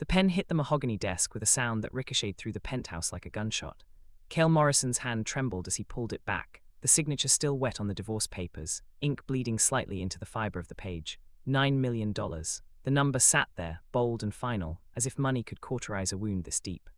The pen hit the mahogany desk with a sound that ricocheted through the penthouse like a gunshot. Kael Morrison's hand trembled as he pulled it back, the signature still wet on the divorce papers, ink bleeding slightly into the fiber of the page. $9 million. The number sat there, bold and final, as if money could cauterize a wound this deep.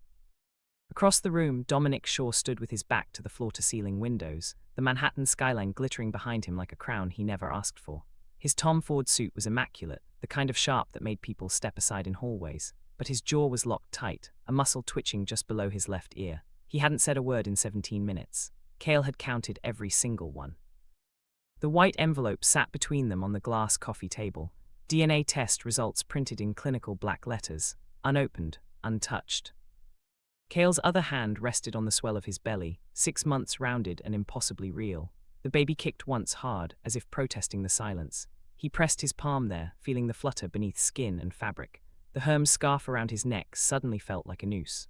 Across the room, Dominic Shaw stood with his back to the floor-to-ceiling windows, the Manhattan skyline glittering behind him like a crown he never asked for. His Tom Ford suit was immaculate, the kind of sharp that made people step aside in hallways, but his jaw was locked tight, a muscle twitching just below his left ear. He hadn't said a word in 17 minutes. Kael had counted every single one. The white envelope sat between them on the glass coffee table, DNA test results printed in clinical black letters, unopened, untouched. Kael's other hand rested on the swell of his belly, 6 months rounded and impossibly real. The baby kicked once hard, as if protesting the silence. He pressed his palm there, feeling the flutter beneath skin and fabric. The Hermes scarf around his neck suddenly felt like a noose.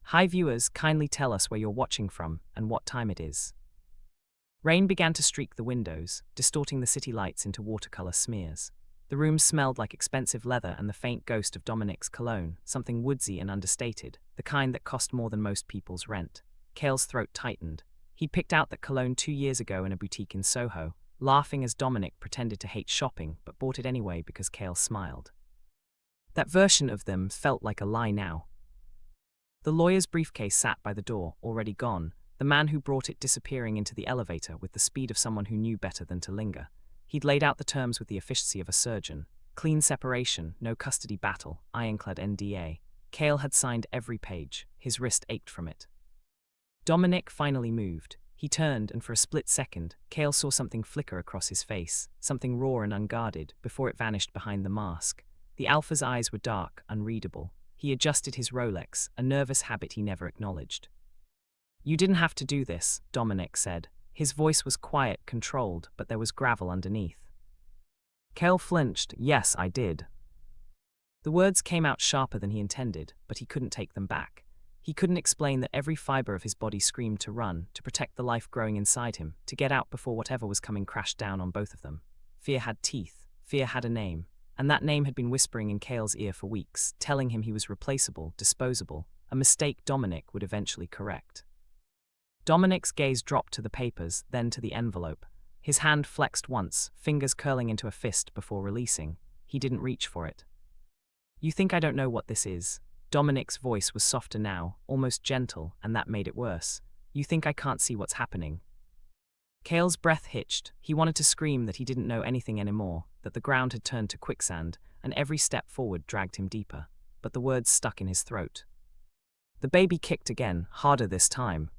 Hi viewers, kindly tell us where you're watching from and what time it is. Rain began to streak the windows, distorting the city lights into watercolor smears. The room smelled like expensive leather and the faint ghost of Dominic's cologne, something woodsy and understated, the kind that cost more than most people's rent. Kael's throat tightened. He'd picked out that cologne 2 years ago in a boutique in Soho, laughing as Dominic pretended to hate shopping but bought it anyway because Kael smiled. That version of them felt like a lie now. The lawyer's briefcase sat by the door, already gone, the man who brought it disappearing into the elevator with the speed of someone who knew better than to linger. He'd laid out the terms with the efficiency of a surgeon. Clean separation, no custody battle, ironclad NDA. Kael had signed every page. His wrist ached from it. Dominic finally moved. He turned, and for a split second, Kael saw something flicker across his face, something raw and unguarded, before it vanished behind the mask. The alpha's eyes were dark, unreadable. He adjusted his Rolex, a nervous habit he never acknowledged. "You didn't have to do this," Dominic said. His voice was quiet, controlled, but there was gravel underneath. Kael flinched. "Yes, I did." The words came out sharper than he intended, but he couldn't take them back. He couldn't explain that every fiber of his body screamed to run, to protect the life growing inside him, to get out before whatever was coming crashed down on both of them. Fear had teeth. Fear had a name. And that name had been whispering in Kael's ear for weeks, telling him he was replaceable, disposable, a mistake Dominic would eventually correct. Dominic's gaze dropped to the papers, then to the envelope. His hand flexed once, fingers curling into a fist before releasing. He didn't reach for it. "You think I don't know what this is?" Dominic's voice was softer now, almost gentle, and that made it worse. "You think I can't see what's happening?" Kael's breath hitched. He wanted to scream that he didn't know anything anymore, that the ground had turned to quicksand, and every step forward dragged him deeper. But the words stuck in his throat. The baby kicked again, harder this time.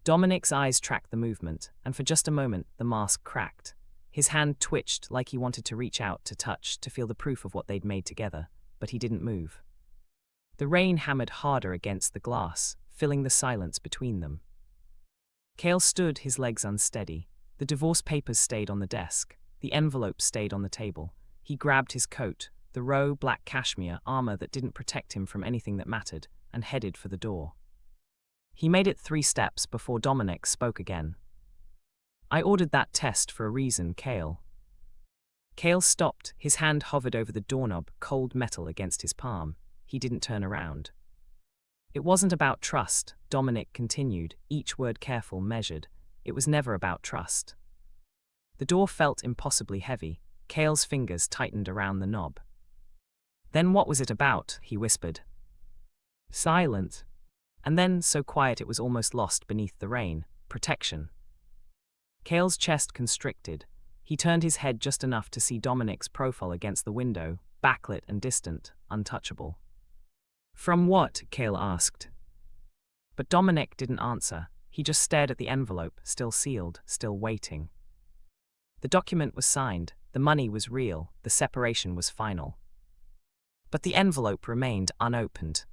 Dominic's eyes tracked the movement, and for just a moment, the mask cracked. His hand twitched like he wanted to reach out, to touch, to feel the proof of what they'd made together, but he didn't move. The rain hammered harder against the glass, filling the silence between them. Kael stood, his legs unsteady. The divorce papers stayed on the desk. The envelope stayed on the table. He grabbed his coat, the raw black cashmere armor that didn't protect him from anything that mattered, and headed for the door. He made it 3 steps before Dominic spoke again. "I ordered that test for a reason, Kael." Kael stopped. His hand hovered over the doorknob, cold metal against his palm. He didn't turn around. "It wasn't about trust," Dominic continued, each word careful, measured. "It was never about trust." The door felt impossibly heavy. Kael's fingers tightened around the knob. "Then what was it about?" he whispered. Silence. And then, so quiet it was almost lost beneath the rain, protection. Kael's chest constricted. He turned his head just enough to see Dominic's profile against the window, backlit and distant, untouchable. "From what?" Kael asked. But Dominic didn't answer. He just stared at the envelope, still sealed, still waiting. The document was signed, the money was real, the separation was final. But the envelope remained unopened.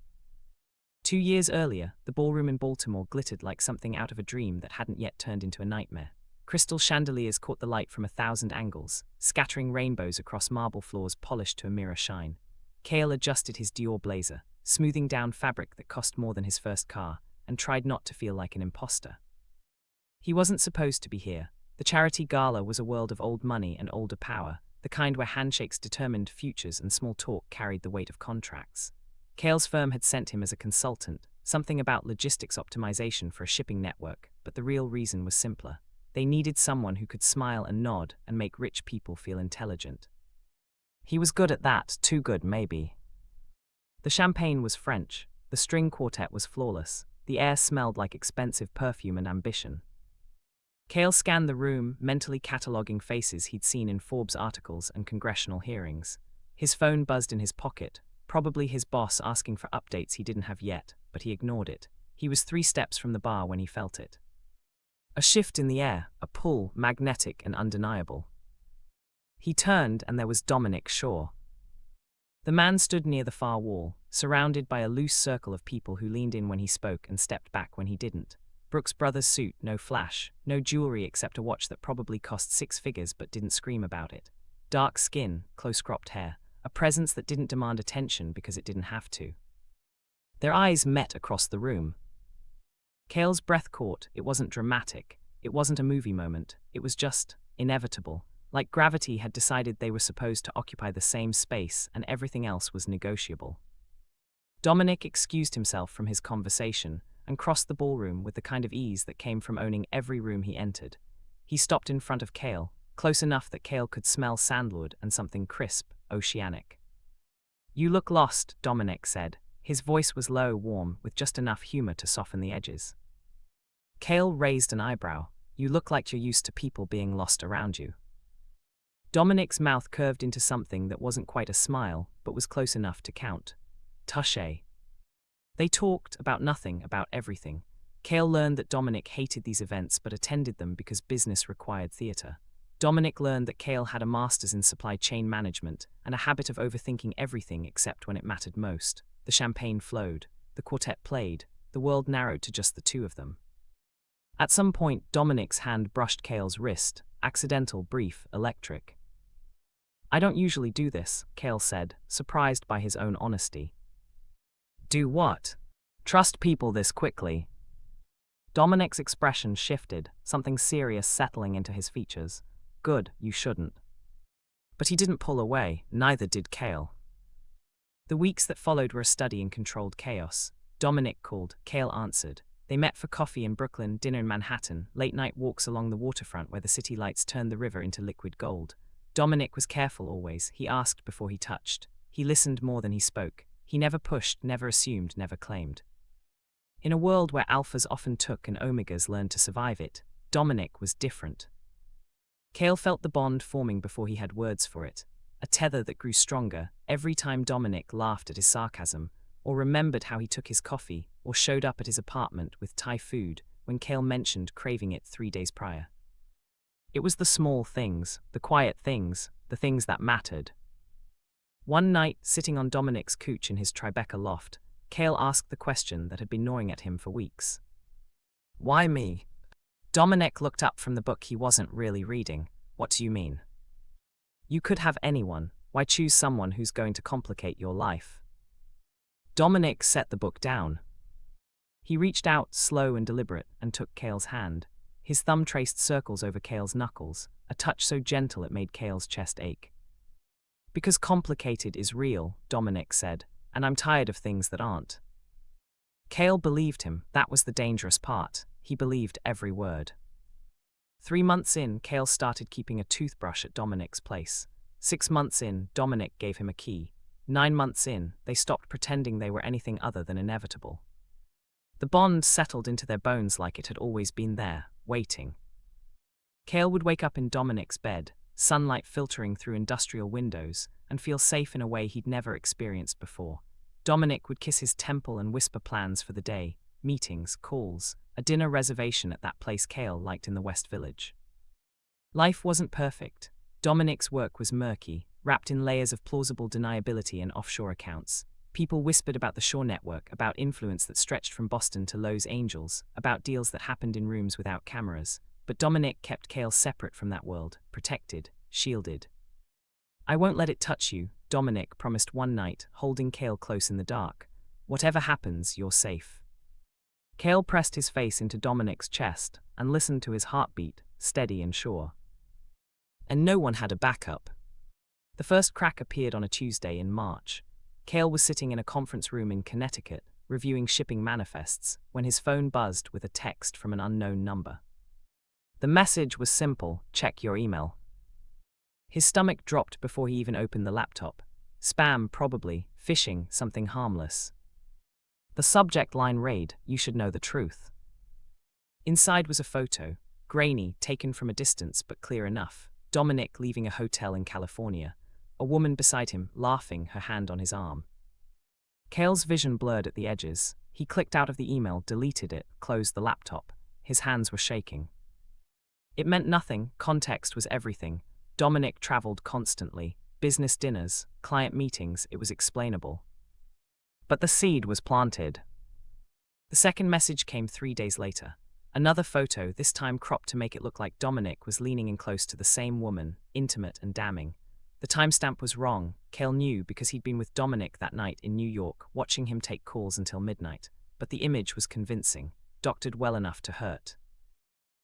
2 years earlier, the ballroom in Baltimore glittered like something out of a dream that hadn't yet turned into a nightmare. Crystal chandeliers caught the light from 1,000 angles, scattering rainbows across marble floors polished to a mirror shine. Kael adjusted his Dior blazer, smoothing down fabric that cost more than his first car, and tried not to feel like an imposter. He wasn't supposed to be here. The charity gala was a world of old money and older power. the kind where handshakes determined futures and small talk carried the weight of contracts. Kael's firm had sent him as a consultant, something about logistics optimization for a shipping network, but the real reason was simpler. They needed someone who could smile and nod and make rich people feel intelligent. He was good at that, too good maybe. The champagne was French, the string quartet was flawless, the air smelled like expensive perfume and ambition. Kael scanned the room, mentally cataloguing faces he'd seen in Forbes articles and congressional hearings. His phone buzzed in his pocket, probably his boss asking for updates he didn't have yet, but he ignored it. He was 3 steps from the bar when he felt it. A shift in the air, a pull, magnetic and undeniable. He turned and there was Dominic Shaw. The man stood near the far wall, surrounded by a loose circle of people who leaned in when he spoke and stepped back when he didn't. Brooks Brothers suit, no flash, no jewelry except a watch that probably cost 6 figures but didn't scream about it. Dark skin, close-cropped hair, a presence that didn't demand attention because it didn't have to. Their eyes met across the room. Kael's breath caught. It wasn't dramatic. It wasn't a movie moment. It was just inevitable. Like gravity had decided they were supposed to occupy the same space and everything else was negotiable. Dominic excused himself from his conversation and crossed the ballroom with the kind of ease that came from owning every room he entered. He stopped in front of Kael, close enough that Kael could smell sandalwood and something crisp, oceanic. "You look lost," Dominic said. His voice was low, warm, with just enough humor to soften the edges. Kael raised an eyebrow. "You look like you're used to people being lost around you." Dominic's mouth curved into something that wasn't quite a smile, but was close enough to count. Touché. They talked about nothing, about everything. Kael learned that Dominic hated these events but attended them because business required theater. Dominic learned that Kael had a master's in supply chain management and a habit of overthinking everything except when it mattered most. The champagne flowed, the quartet played, the world narrowed to just the 2 of them. At some point, Dominic's hand brushed Kael's wrist, accidental, brief, electric. "I don't usually do this," Kael said, surprised by his own honesty. "Do what? Trust people this quickly?" Dominic's expression shifted, something serious settling into his features. "Good, you shouldn't." But he didn't pull away, neither did Kael. The weeks that followed were a study in controlled chaos. Dominic called, Kael answered. They met for coffee in Brooklyn, dinner in Manhattan, late-night walks along the waterfront where the city lights turned the river into liquid gold. Dominic was careful always. He asked before he touched. He listened more than he spoke. He never pushed, never assumed, never claimed. In a world where alphas often took and omegas learned to survive it, Dominic was different. Kael felt the bond forming before he had words for it, a tether that grew stronger every time Dominic laughed at his sarcasm, or remembered how he took his coffee, or showed up at his apartment with Thai food when Kael mentioned craving it 3 days prior. It was the small things, the quiet things, the things that mattered. One night, sitting on Dominic's couch in his Tribeca loft, Kael asked the question that had been gnawing at him for weeks. "Why me?" Dominic looked up from the book he wasn't really reading. "What do you mean?" "You could have anyone. Why choose someone who's going to complicate your life?" Dominic set the book down. He reached out, slow and deliberate, and took Kael's hand. His thumb traced circles over Kael's knuckles, a touch so gentle it made Kael's chest ache. "Because complicated is real," Dominic said, "and I'm tired of things that aren't." Kael believed him. That was the dangerous part. He believed every word. 3 months in, Kael started keeping a toothbrush at Dominic's place. 6 months in, Dominic gave him a key. 9 months in, they stopped pretending they were anything other than inevitable. The bond settled into their bones like it had always been there, waiting. Kael would wake up in Dominic's bed, sunlight filtering through industrial windows, and feel safe in a way he'd never experienced before. Dominic would kiss his temple and whisper plans for the day, meetings, calls, a dinner reservation at that place Kael liked in the West Village. Life wasn't perfect. Dominic's work was murky, wrapped in layers of plausible deniability and offshore accounts. People whispered about the Shaw network, about influence that stretched from Boston to Los Angeles, about deals that happened in rooms without cameras. But Dominic kept Kael separate from that world, protected, shielded. "I won't let it touch you," Dominic promised one night, holding Kael close in the dark. "Whatever happens, you're safe." Kael pressed his face into Dominic's chest and listened to his heartbeat, steady and sure. And no one had a backup. The first crack appeared on a Tuesday in March. Kael was sitting in a conference room in Connecticut, reviewing shipping manifests, when his phone buzzed with a text from an unknown number. The message was simple: check your email. His stomach dropped before he even opened the laptop. Spam, probably. Phishing, something harmless. The subject line read, "You should know the truth." Inside was a photo, grainy, taken from a distance but clear enough. Dominic leaving a hotel in California. A woman beside him, laughing, her hand on his arm. Kael's vision blurred at the edges. He clicked out of the email, deleted it, closed the laptop. His hands were shaking. It meant nothing. Context was everything. Dominic traveled constantly. Business dinners, client meetings, it was explainable. But the seed was planted. The second message came 3 days later. Another photo, this time cropped to make it look like Dominic was leaning in close to the same woman, intimate and damning. The timestamp was wrong. Kael knew because he'd been with Dominic that night in New York, watching him take calls until midnight. But the image was convincing, doctored well enough to hurt.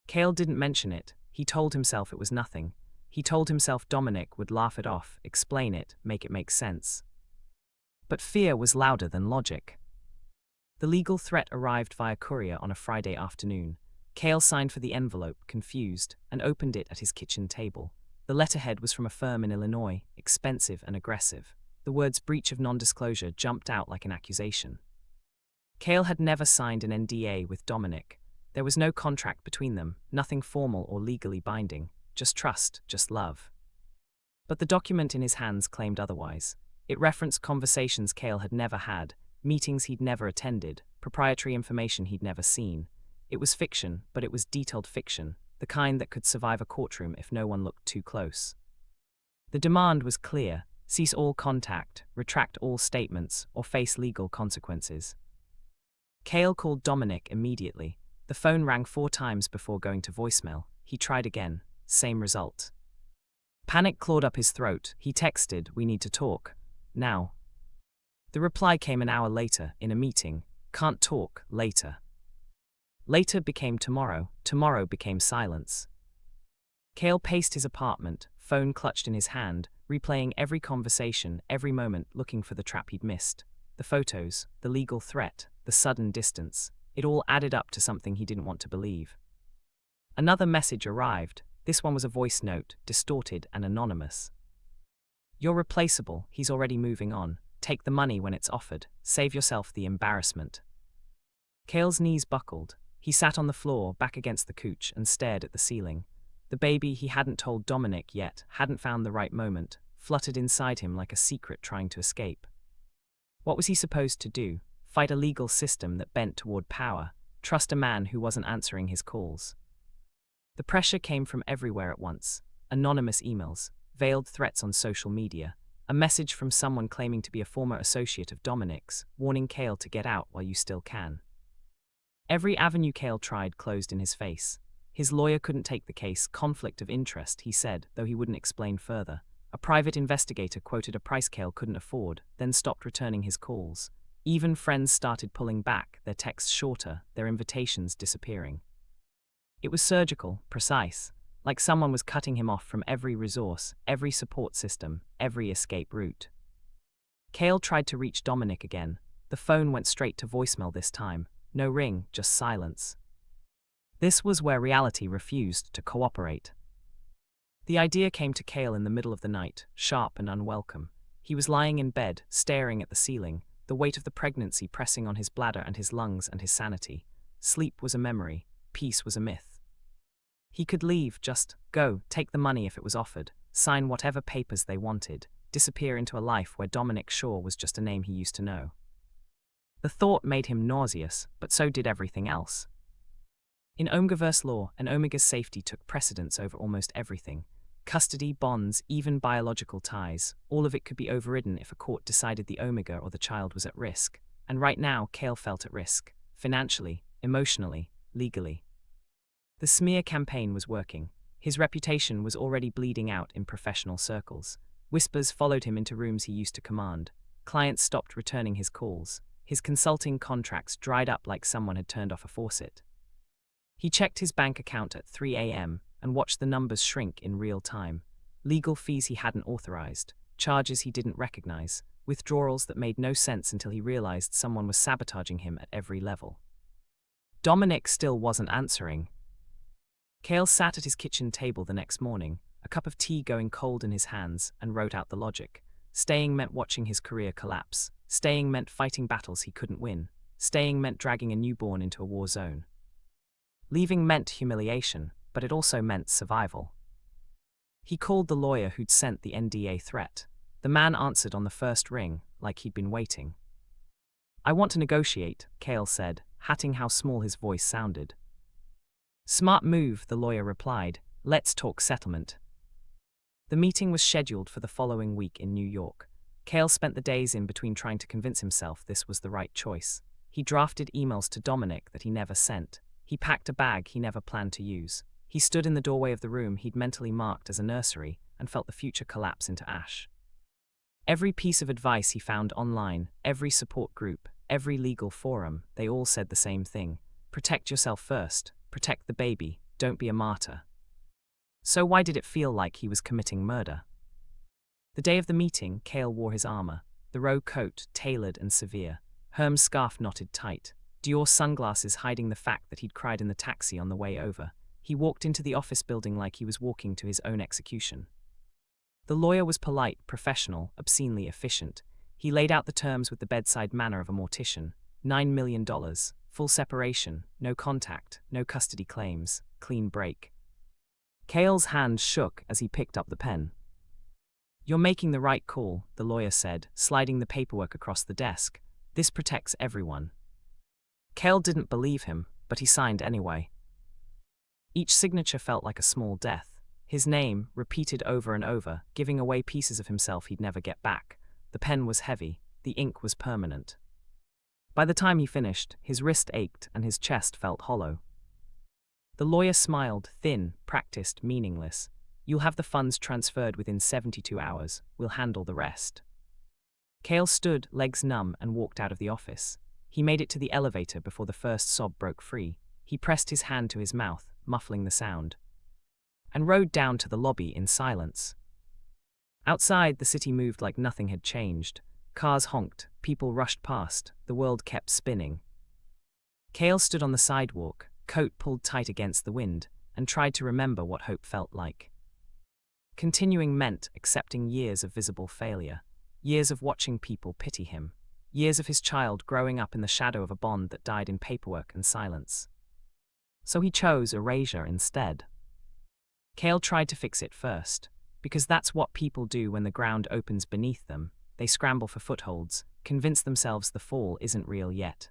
Kael didn't mention it. He told himself it was nothing. He told himself Dominic would laugh it off, explain it, make it make sense. But fear was louder than logic. The legal threat arrived via courier on a Friday afternoon. Kael signed for the envelope, confused, and opened it at his kitchen table. The letterhead was from a firm in Illinois, expensive and aggressive. The words breach of non-disclosure jumped out like an accusation. Kael had never signed an NDA with Dominic. There was no contract between them, nothing formal or legally binding, just trust, just love. But the document in his hands claimed otherwise. It referenced conversations Kael had never had, meetings he'd never attended, proprietary information he'd never seen. It was fiction, but it was detailed fiction, the kind that could survive a courtroom if no one looked too close. The demand was clear: cease all contact, retract all statements, or face legal consequences. Kael called Dominic immediately. The phone rang 4 times before going to voicemail. He tried again. Same result. Panic clawed up his throat. He texted, "We need to talk. Now." The reply came an hour later, in a meeting. "Can't talk, later." Later became tomorrow. Tomorrow became silence. Kael paced his apartment, phone clutched in his hand, replaying every conversation, every moment, looking for the trap he'd missed. The photos, the legal threat, the sudden distance. It all added up to something he didn't want to believe. Another message arrived. This one was a voice note, distorted and anonymous. "You're replaceable. He's already moving on. Take the money when it's offered. Save yourself the embarrassment." Kael's knees buckled. He sat on the floor, back against the couch, and stared at the ceiling. The baby he hadn't told Dominic yet, hadn't found the right moment, fluttered inside him like a secret trying to escape. What was he supposed to do? Fight a legal system that bent toward power? Trust a man who wasn't answering his calls? The pressure came from everywhere at once. Anonymous emails, veiled threats on social media, a message from someone claiming to be a former associate of Dominic's, warning Kael to get out while you still can. Every avenue Kael tried closed in his face. His lawyer couldn't take the case. Conflict of interest, he said, though he wouldn't explain further. A private investigator quoted a price Kael couldn't afford, then stopped returning his calls. Even friends started pulling back, their texts shorter, their invitations disappearing. It was surgical, precise, like someone was cutting him off from every resource, every support system, every escape route. Kael tried to reach Dominic again. The phone went straight to voicemail this time. No ring, just silence. This was where reality refused to cooperate. The idea came to Kael in the middle of the night, sharp and unwelcome. He was lying in bed, staring at the ceiling, the weight of the pregnancy pressing on his bladder and his lungs and his sanity. Sleep was a memory, peace was a myth. He could leave, just go, take the money if it was offered, sign whatever papers they wanted, disappear into a life where Dominic Shaw was just a name he used to know. The thought made him nauseous, but so did everything else. In Omegaverse law, an Omega's safety took precedence over almost everything. Custody, bonds, even biological ties, all of it could be overridden if a court decided the Omega or the child was at risk. And right now, Kael felt at risk. Financially, emotionally, legally. The smear campaign was working. His reputation was already bleeding out in professional circles. Whispers followed him into rooms he used to command. Clients stopped returning his calls. His consulting contracts dried up like someone had turned off a faucet. He checked his bank account at 3 a.m. and watched the numbers shrink in real time. Legal fees he hadn't authorized, charges he didn't recognize, withdrawals that made no sense until he realized someone was sabotaging him at every level. Dominic still wasn't answering. Kael sat at his kitchen table the next morning, a cup of tea going cold in his hands, and wrote out the logic. Staying meant watching his career collapse. Staying meant fighting battles he couldn't win. Staying meant dragging a newborn into a war zone. Leaving meant humiliation, but it also meant survival. He called the lawyer who'd sent the NDA threat. The man answered on the first ring, like he'd been waiting. "I want to negotiate," Kael said, hatting how small his voice sounded. "Smart move," the lawyer replied. "Let's talk settlement." The meeting was scheduled for the following week in New York. Kael spent the days in between trying to convince himself this was the right choice. He drafted emails to Dominic that he never sent. He packed a bag he never planned to use. He stood in the doorway of the room he'd mentally marked as a nursery and felt the future collapse into ash. Every piece of advice he found online, every support group, every legal forum, they all said the same thing. Protect yourself first. Protect the baby. Don't be a martyr. So why did it feel like he was committing murder? The day of the meeting, Kael wore his armor, the row coat, tailored and severe, Herm's scarf knotted tight, Dior sunglasses hiding the fact that he'd cried in the taxi on the way over. He walked into the office building like he was walking to his own execution. The lawyer was polite, professional, obscenely efficient. He laid out the terms with the bedside manner of a mortician. $9 million, full separation, no contact, no custody claims, clean break. Kael's hand shook as he picked up the pen. "You're making the right call," the lawyer said, sliding the paperwork across the desk. "This protects everyone." Kael didn't believe him, but he signed anyway. Each signature felt like a small death. His name, repeated over and over, giving away pieces of himself he'd never get back. The pen was heavy, the ink was permanent. By the time he finished, his wrist ached and his chest felt hollow. The lawyer smiled, thin, practiced, meaningless. "You'll have the funds transferred within 72 hours. We'll handle the rest." Kael stood, legs numb, and walked out of the office. He made it to the elevator before the first sob broke free. He pressed his hand to his mouth, muffling the sound, and rode down to the lobby in silence. Outside, the city moved like nothing had changed. Cars honked, people rushed past, the world kept spinning. Kael stood on the sidewalk, coat pulled tight against the wind, and tried to remember what hope felt like. Continuing meant accepting years of visible failure, years of watching people pity him, years of his child growing up in the shadow of a bond that died in paperwork and silence. So he chose erasure instead. Kael tried to fix it first, because that's what people do when the ground opens beneath them. They scramble for footholds, convince themselves the fall isn't real yet.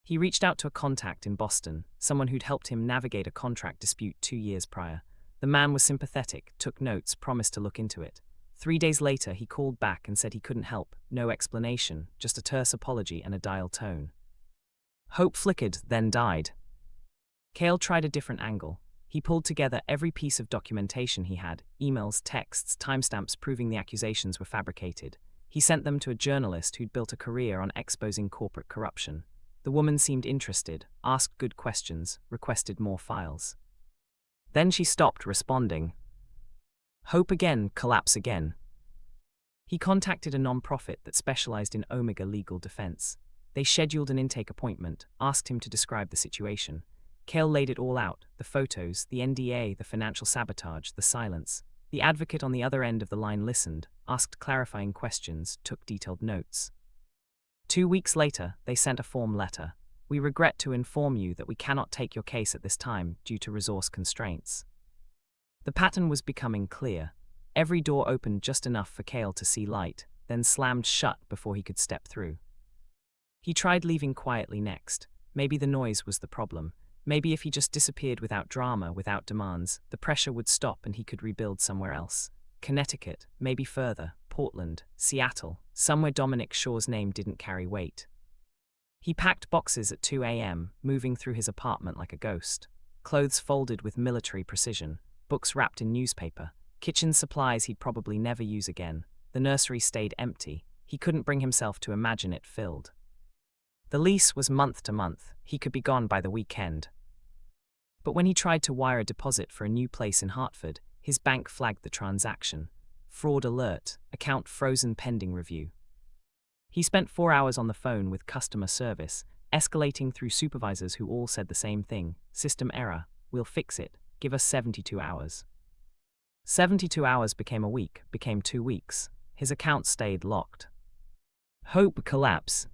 He reached out to a contact in Boston, someone who'd helped him navigate a contract dispute 2 years prior. The man was sympathetic, took notes, promised to look into it. 3 days later, he called back and said he couldn't help, no explanation, just a terse apology and a dial tone. Hope flickered, then died. Kael tried a different angle. He pulled together every piece of documentation he had, emails, texts, timestamps proving the accusations were fabricated. He sent them to a journalist who'd built a career on exposing corporate corruption. The woman seemed interested, asked good questions, requested more files. Then she stopped responding. Hope again, collapse again. He contacted a non-profit that specialized in Omega legal defense. They scheduled an intake appointment, asked him to describe the situation. Kael laid it all out, the photos, the NDA, the financial sabotage, the silence. The advocate on the other end of the line listened, asked clarifying questions, took detailed notes. 2 weeks later, they sent a form letter. "We regret to inform you that we cannot take your case at this time due to resource constraints." The pattern was becoming clear. Every door opened just enough for Kael to see light, then slammed shut before he could step through. He tried leaving quietly next. Maybe the noise was the problem. Maybe if he just disappeared without drama, without demands, the pressure would stop and he could rebuild somewhere else. Connecticut, maybe further, Portland, Seattle, somewhere Dominic Shaw's name didn't carry weight. He packed boxes at 2 a.m., moving through his apartment like a ghost. Clothes folded with military precision, books wrapped in newspaper, kitchen supplies he'd probably never use again. The nursery stayed empty. He couldn't bring himself to imagine it filled. The lease was month to month. He could be gone by the weekend. But when he tried to wire a deposit for a new place in Hartford, his bank flagged the transaction. fraud alert, account frozen pending review. He spent 4 hours on the phone with customer service, escalating through supervisors who all said the same thing: system error, we'll fix it, give us 72 hours. 72 hours became a week, became 2 weeks. His account stayed locked. Hope collapse.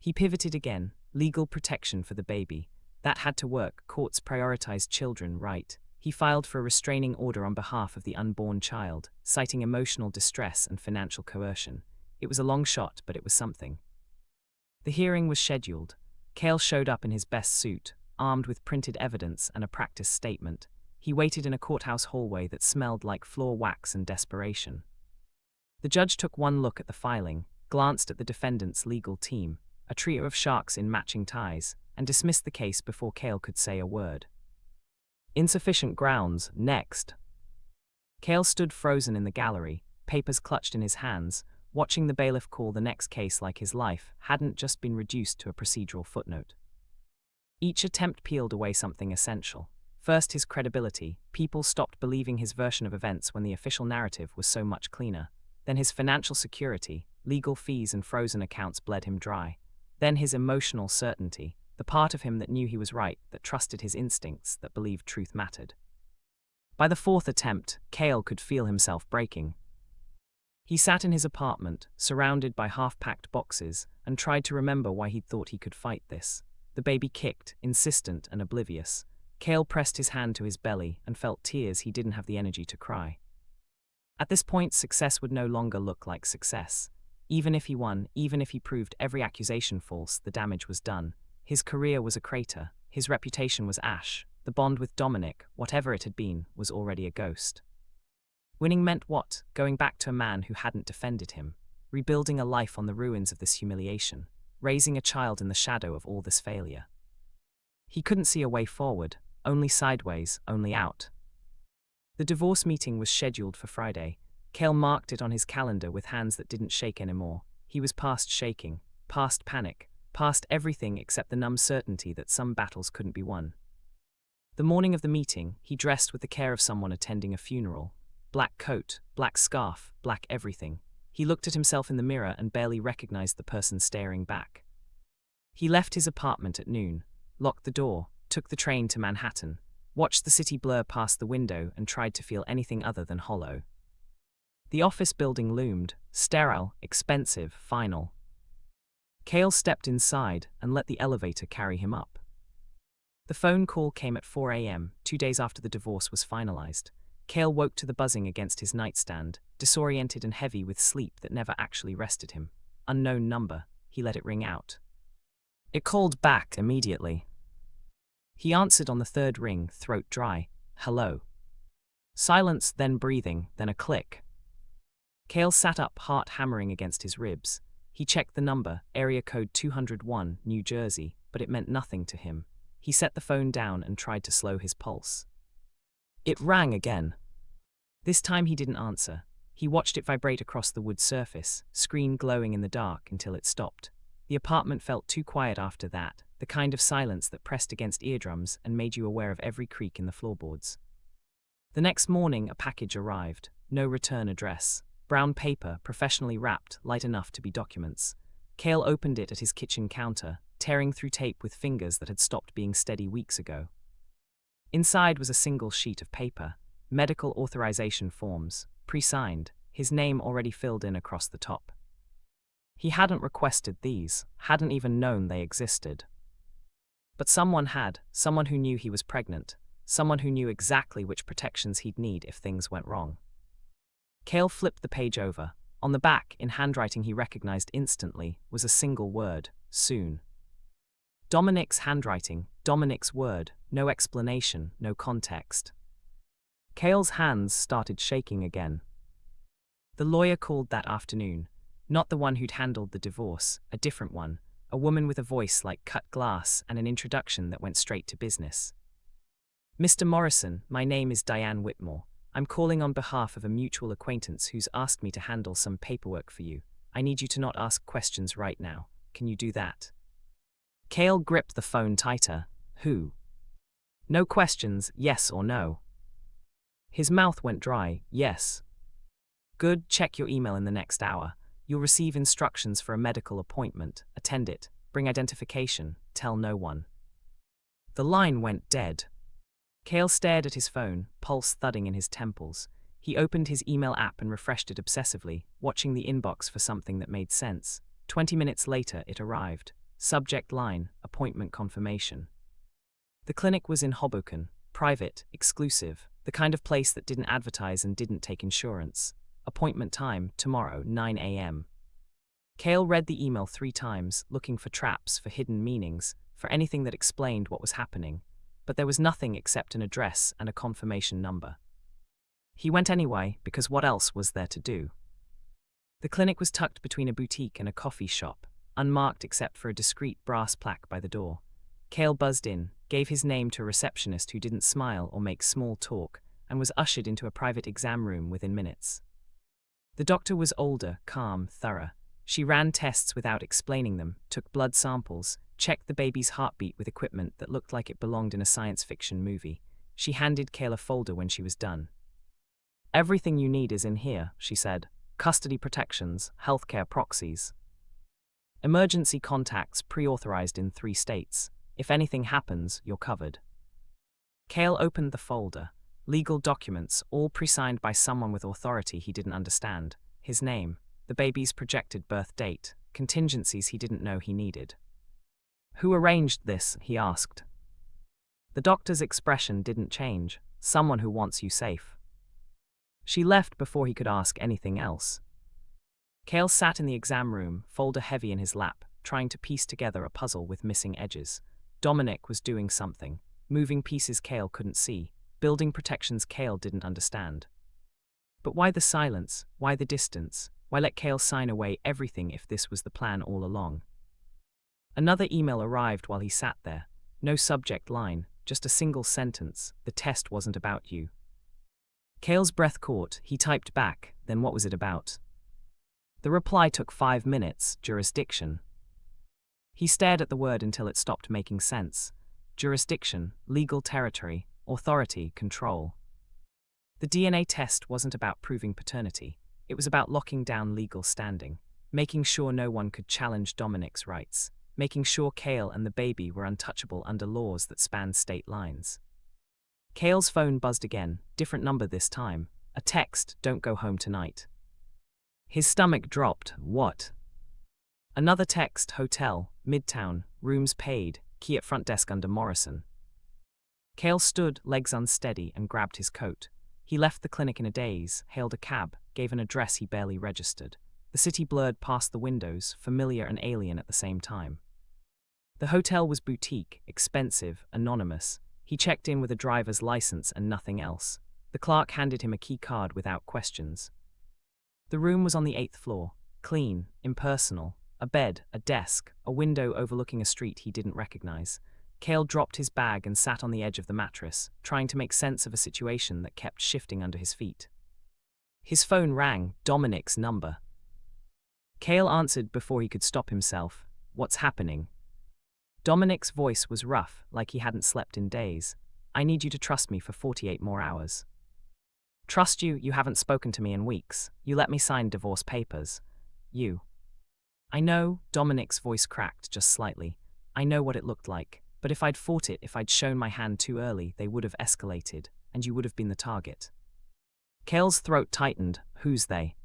He pivoted again, legal protection for the baby. That had to work, courts prioritized children, right? He filed for a restraining order on behalf of the unborn child, citing emotional distress and financial coercion. It was a long shot, but it was something. The hearing was scheduled. Kael showed up in his best suit, armed with printed evidence and a practice statement. He waited in a courthouse hallway that smelled like floor wax and desperation. The judge took one look at the filing, glanced at the defendant's legal team, a trio of sharks in matching ties, and dismissed the case before Kael could say a word. Insufficient grounds, next. Kael stood frozen in the gallery, papers clutched in his hands, watching the bailiff call the next case like his life hadn't just been reduced to a procedural footnote. Each attempt peeled away something essential. First, his credibility. People stopped believing his version of events when the official narrative was so much cleaner. Then his financial security, legal fees and frozen accounts bled him dry. Then his emotional certainty, the part of him that knew he was right, that trusted his instincts, that believed truth mattered. By the fourth attempt, Kael could feel himself breaking. He sat in his apartment, surrounded by half-packed boxes, and tried to remember why he'd thought he could fight this. The baby kicked, insistent and oblivious. Kael pressed his hand to his belly and felt tears he didn't have the energy to cry. At this point, success would no longer look like success. Even if he won, even if he proved every accusation false, the damage was done. His career was a crater, his reputation was ash, the bond with Dominic, whatever it had been, was already a ghost. Winning meant what? Going back to a man who hadn't defended him, rebuilding a life on the ruins of this humiliation, raising a child in the shadow of all this failure. He couldn't see a way forward, only sideways, only out. The divorce meeting was scheduled for Friday. Kael marked it on his calendar with hands that didn't shake anymore. He was past shaking, past panic, past everything except the numb certainty that some battles couldn't be won. The morning of the meeting, he dressed with the care of someone attending a funeral. Black coat, black scarf, black everything. He looked at himself in the mirror and barely recognized the person staring back. He left his apartment at noon, locked the door, took the train to Manhattan, watched the city blur past the window and tried to feel anything other than hollow. The office building loomed, sterile, expensive, final. Kael stepped inside and let the elevator carry him up. The phone call came at 4 a.m., 2 days after the divorce was finalized. Kael woke to the buzzing against his nightstand, disoriented and heavy with sleep that never actually rested him. Unknown number, he let it ring out. It called back immediately. He answered on the third ring, throat dry. Hello. Silence, then breathing, then a click. Kael sat up, heart hammering against his ribs. He checked the number, area code 201, New Jersey, but it meant nothing to him. He set the phone down and tried to slow his pulse. It rang again. This time he didn't answer. He watched it vibrate across the wood surface, screen glowing in the dark until it stopped. The apartment felt too quiet after that, the kind of silence that pressed against eardrums and made you aware of every creak in the floorboards. The next morning, a package arrived. No return address. Brown paper, professionally wrapped, light enough to be documents. Kael opened it at his kitchen counter, tearing through tape with fingers that had stopped being steady weeks ago. Inside was a single sheet of paper, medical authorization forms, pre-signed, his name already filled in across the top. He hadn't requested these, hadn't even known they existed. But someone had, someone who knew he was pregnant, someone who knew exactly which protections he'd need if things went wrong. Kael flipped the page over. On the back, in handwriting he recognized instantly, was a single word: soon. Dominic's handwriting, Dominic's word, no explanation, no context. Kael's hands started shaking again. The lawyer called that afternoon, not the one who'd handled the divorce, a different one, a woman with a voice like cut glass and an introduction that went straight to business. Mr. Morrison, my name is Diane Whitmore. I'm calling on behalf of a mutual acquaintance who's asked me to handle some paperwork for you. I need you to not ask questions right now. Can you do that? Kael gripped the phone tighter. Who? No questions, yes or no. His mouth went dry. Yes. Good, check your email in the next hour. You'll receive instructions for a medical appointment. Attend it. Bring identification. Tell no one. The line went dead. Kael stared at his phone, pulse thudding in his temples. He opened his email app and refreshed it obsessively, watching the inbox for something that made sense. 20 minutes later, it arrived. Subject line, appointment confirmation. The clinic was in Hoboken, private, exclusive, the kind of place that didn't advertise and didn't take insurance. Appointment time, tomorrow, 9 a.m. Kael read the email 3 times, looking for traps, for hidden meanings, for anything that explained what was happening. But there was nothing except an address and a confirmation number. He went anyway, because what else was there to do? The clinic was tucked between a boutique and a coffee shop, unmarked except for a discreet brass plaque by the door. Kael buzzed in, gave his name to a receptionist who didn't smile or make small talk, and was ushered into a private exam room within minutes. The doctor was older, calm, thorough. She ran tests without explaining them, took blood samples, checked the baby's heartbeat with equipment that looked like it belonged in a science fiction movie. She handed Kael a folder when she was done. "Everything you need is in here," she said. "Custody protections, healthcare proxies. Emergency contacts pre-authorized in 3 states. If anything happens, you're covered." Kael opened the folder. Legal documents, all pre-signed by someone with authority he didn't understand. His name, the baby's projected birth date, contingencies he didn't know he needed. "Who arranged this?" he asked. The doctor's expression didn't change. "Someone who wants you safe." She left before he could ask anything else. Kael sat in the exam room, folder heavy in his lap, trying to piece together a puzzle with missing edges. Dominic was doing something, moving pieces Kael couldn't see, building protections Kael didn't understand. But why the silence? Why the distance? Why let Kael sign away everything if this was the plan all along? Another email arrived while he sat there. No subject line, just a single sentence. "The test wasn't about you." Kael's breath caught. He typed back, "Then what was it about?" The reply took 5 minutes, "Jurisdiction." He stared at the word until it stopped making sense. Jurisdiction, legal territory, authority, control. The DNA test wasn't about proving paternity. It was about locking down legal standing, making sure no one could challenge Dominic's rights, making sure Kael and the baby were untouchable under laws that spanned state lines. Kael's phone buzzed again, different number this time. A text, "Don't go home tonight." His stomach dropped. What? Another text, "Hotel, Midtown, rooms paid, key at front desk under Morrison." Kael stood, legs unsteady, and grabbed his coat. He left the clinic in a daze, hailed a cab, gave an address he barely registered. The city blurred past the windows, familiar and alien at the same time. The hotel was boutique, expensive, anonymous. He checked in with a driver's license and nothing else. The clerk handed him a key card without questions. The room was on the 8th floor, clean, impersonal. A bed, a desk, a window overlooking a street he didn't recognize. Kael dropped his bag and sat on the edge of the mattress, trying to make sense of a situation that kept shifting under his feet. His phone rang, Dominic's number. Kael answered before he could stop himself. "What's happening?" Dominic's voice was rough, like he hadn't slept in days. "I need you to trust me for 48 more hours." "Trust you? You haven't spoken to me in weeks. You let me sign divorce papers. You." "I know," Dominic's voice cracked just slightly. "I know what it looked like. But if I'd fought it, if I'd shown my hand too early, they would have escalated, and you would have been the target." Kael's throat tightened. "Who's they?"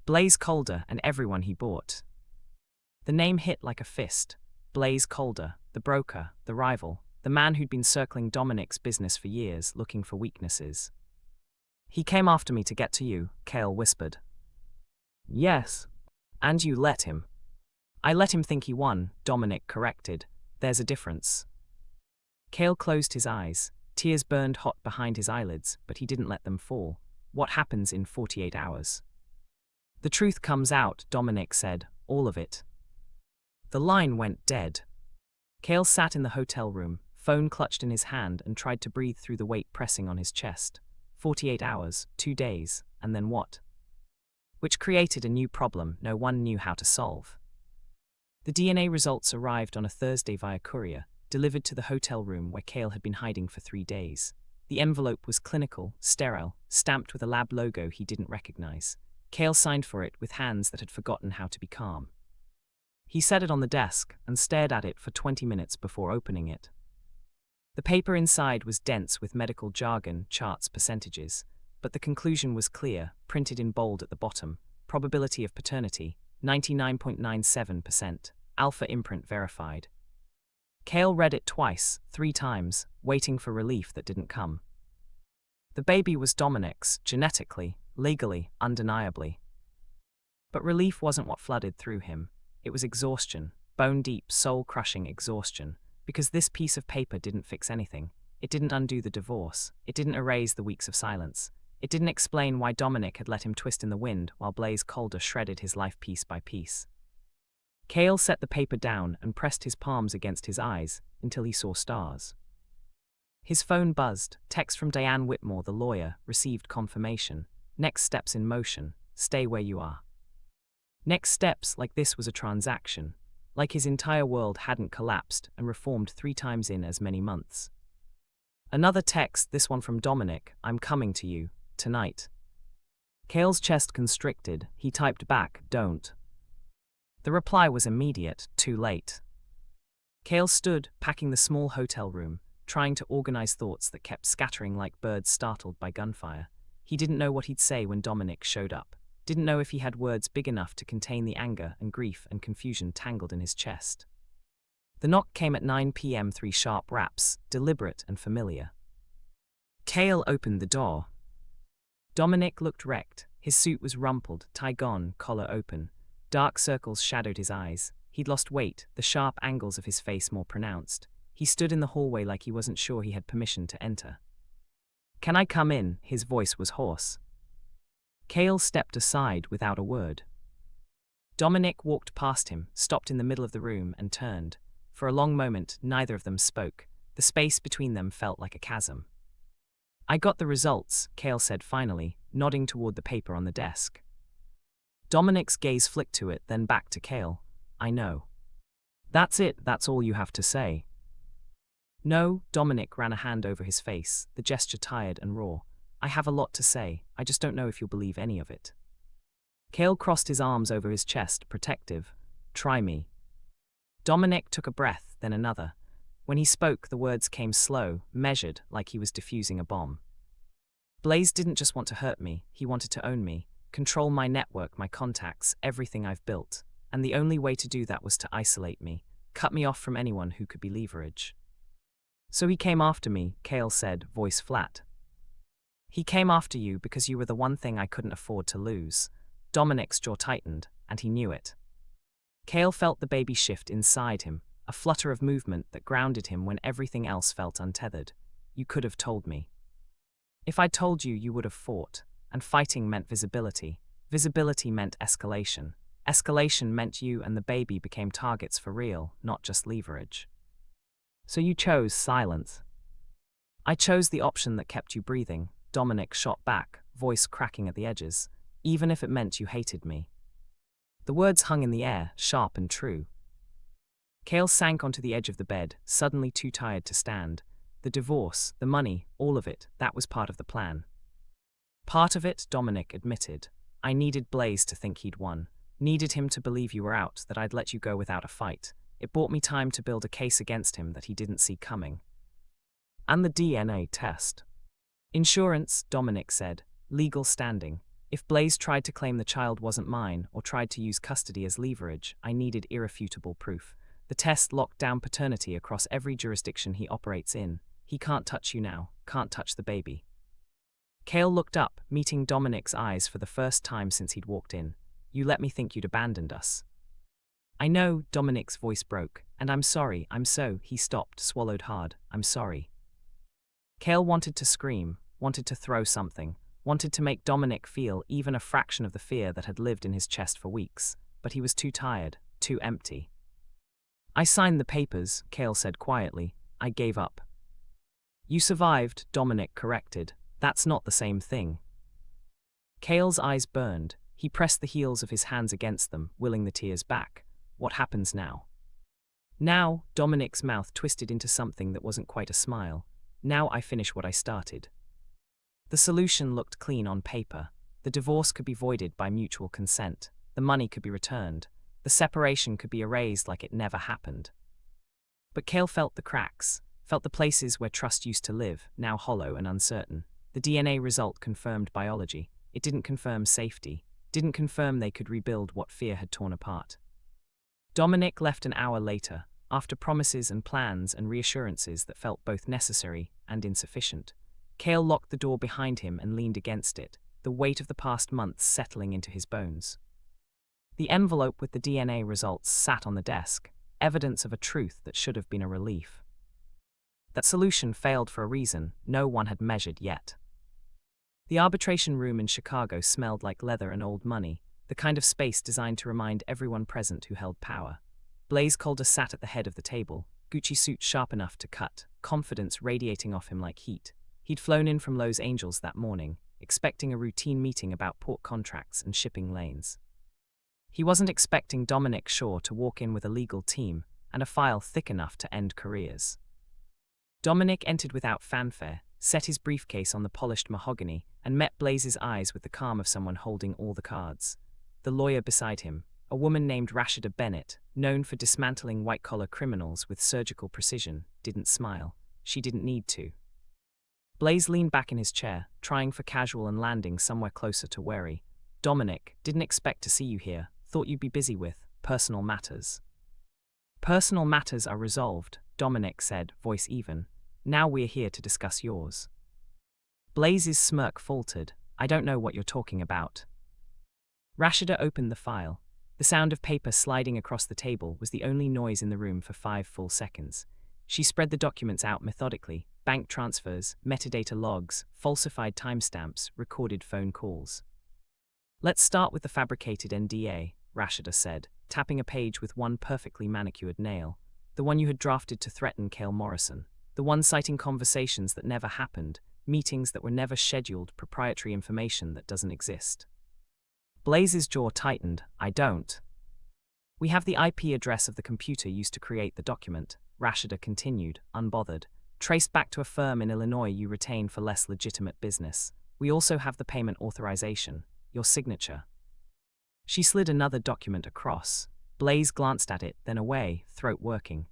"Blaze Calder and everyone he bought." The name hit like a fist. Blaze Calder, the broker, the rival, the man who'd been circling Dominic's business for years, looking for weaknesses. "He came after me to get to you," Kael whispered. "Yes. And you let him." "I let him think he won," Dominic corrected. "There's a difference." Kael closed his eyes. Tears burned hot behind his eyelids, but he didn't let them fall. What happens in 48 hours? "The truth comes out," Dominic said. "All of it." The line went dead. Kael sat in the hotel room, phone clutched in his hand, and tried to breathe through the weight pressing on his chest. 48 hours, 2 days, and then what? Which created a new problem no one knew how to solve. The DNA results arrived on a Thursday via courier, delivered to the hotel room where Kael had been hiding for 3 days. The envelope was clinical, sterile, stamped with a lab logo he didn't recognize. Kael signed for it with hands that had forgotten how to be calm. He set it on the desk and stared at it for 20 minutes before opening it. The paper inside was dense with medical jargon, charts, percentages, but the conclusion was clear, printed in bold at the bottom. Probability of paternity, 99.97%. Alpha imprint verified. Kael read it twice, 3 times, waiting for relief that didn't come. The baby was Dominic's, genetically, legally, undeniably. But relief wasn't what flooded through him. It was exhaustion, bone-deep, soul-crushing exhaustion, because this piece of paper didn't fix anything. It didn't undo the divorce. It didn't erase the weeks of silence. It didn't explain why Dominic had let him twist in the wind while Blaze Calder shredded his life piece by piece. Kael set the paper down and pressed his palms against his eyes until he saw stars. His phone buzzed. Text from Diane Whitmore, the lawyer, received confirmation. Next steps in motion. Stay where you are. Next steps, like this was a transaction. Like his entire world hadn't collapsed and reformed 3 times in as many months. Another text, this one from Dominic. I'm coming to you, tonight. Kael's chest constricted. He typed back, don't. The reply was immediate, too late. Kael stood, packing the small hotel room, trying to organize thoughts that kept scattering like birds startled by gunfire. He didn't know what he'd say when Dominic showed up. Didn't know if he had words big enough to contain the anger and grief and confusion tangled in his chest. The knock came at 9 p.m. 3 sharp raps, deliberate and familiar. Kael opened the door. Dominic looked wrecked. His suit was rumpled, tie gone, collar open. Dark circles shadowed his eyes. He'd lost weight, the sharp angles of his face more pronounced. He stood in the hallway like he wasn't sure he had permission to enter. Can I come in? His voice was hoarse. Kael stepped aside without a word. Dominic walked past him, stopped in the middle of the room, and turned. For a long moment, neither of them spoke. The space between them felt like a chasm. I got the results, Kael said finally, nodding toward the paper on the desk. Dominic's gaze flicked to it, then back to Kael. I know. That's it, that's all you have to say. No, Dominic ran a hand over his face, the gesture tired and raw. I have a lot to say, I just don't know if you'll believe any of it. Kael crossed his arms over his chest, protective. Try me. Dominic took a breath, then another. When he spoke, the words came slow, measured, like he was defusing a bomb. Blaze didn't just want to hurt me, he wanted to own me, control my network, my contacts, everything I've built. And the only way to do that was to isolate me, cut me off from anyone who could be leverage. So he came after me, Kael said, voice flat. He came after you because you were the one thing I couldn't afford to lose. Dominic's jaw tightened, and he knew it. Kael felt the baby shift inside him, a flutter of movement that grounded him when everything else felt untethered. You could have told me. If I'd told you, you would have fought, and fighting meant visibility. Visibility meant escalation. Escalation meant you and the baby became targets for real, not just leverage. So you chose silence. I chose the option that kept you breathing, Dominic shot back, voice cracking at the edges, even if it meant you hated me. The words hung in the air, sharp and true. Kael sank onto the edge of the bed, suddenly too tired to stand. The divorce, the money, all of it, that was part of the plan. Part of it, Dominic admitted. I needed Blaze to think he'd won. Needed him to believe you were out, that I'd let you go without a fight. It bought me time to build a case against him that he didn't see coming. And the DNA test. Insurance, Dominic said. Legal standing. If Blaze tried to claim the child wasn't mine, or tried to use custody as leverage, I needed irrefutable proof. The test locked down paternity across every jurisdiction he operates in. He can't touch you now, can't touch the baby. Kael looked up, meeting Dominic's eyes for the first time since he'd walked in. You let me think you'd abandoned us. I know, Dominic's voice broke, and I'm sorry, he stopped, swallowed hard, I'm sorry. Kael wanted to scream, wanted to throw something, wanted to make Dominic feel even a fraction of the fear that had lived in his chest for weeks, but he was too tired, too empty. I signed the papers, Kael said quietly. I gave up. You survived, Dominic corrected. That's not the same thing. Kael's eyes burned. He pressed the heels of his hands against them, willing the tears back. What happens now? Now, Dominic's mouth twisted into something that wasn't quite a smile. Now I finish what I started. The solution looked clean on paper. The divorce could be voided by mutual consent. The money could be returned. The separation could be erased like it never happened. But Kael felt the cracks, felt the places where trust used to live, now hollow and uncertain. The DNA result confirmed biology. It didn't confirm safety, didn't confirm they could rebuild what fear had torn apart. Dominic left an hour later, after promises and plans and reassurances that felt both necessary and insufficient. Kael locked the door behind him and leaned against it, the weight of the past months settling into his bones. The envelope with the DNA results sat on the desk, evidence of a truth that should have been a relief. That solution failed for a reason no one had measured yet. The arbitration room in Chicago smelled like leather and old money, the kind of space designed to remind everyone present who held power. Blaze Calder sat at the head of the table, Gucci suit sharp enough to cut, confidence radiating off him like heat. He'd flown in from Los Angeles that morning, expecting a routine meeting about port contracts and shipping lanes. He wasn't expecting Dominic Shaw to walk in with a legal team and a file thick enough to end careers. Dominic entered without fanfare, set his briefcase on the polished mahogany, and met Blaze's eyes with the calm of someone holding all the cards. The lawyer beside him, a woman named Rashida Bennett, known for dismantling white-collar criminals with surgical precision, didn't smile. She didn't need to. Blaze leaned back in his chair, trying for casual and landing somewhere closer to wary. Dominic, didn't expect to see you here, thought you'd be busy with personal matters. Personal matters are resolved, Dominic said, voice even. Now we're here to discuss yours. Blaze's smirk faltered. I don't know what you're talking about. Rashida opened the file. The sound of paper sliding across the table was the only noise in the room for 5 full seconds. She spread the documents out methodically, bank transfers, metadata logs, falsified timestamps, recorded phone calls. Let's start with the fabricated NDA, Rashida said, tapping a page with one perfectly manicured nail, the one you had drafted to threaten Kael Morrison, the one citing conversations that never happened, meetings that were never scheduled, proprietary information that doesn't exist. Blaze's jaw tightened. I don't. We have the IP address of the computer used to create the document, Rashida continued, unbothered, traced back to a firm in Illinois you retain for less legitimate business. We also have the payment authorization, your signature. She slid another document across. Blaze glanced at it, then away, throat working.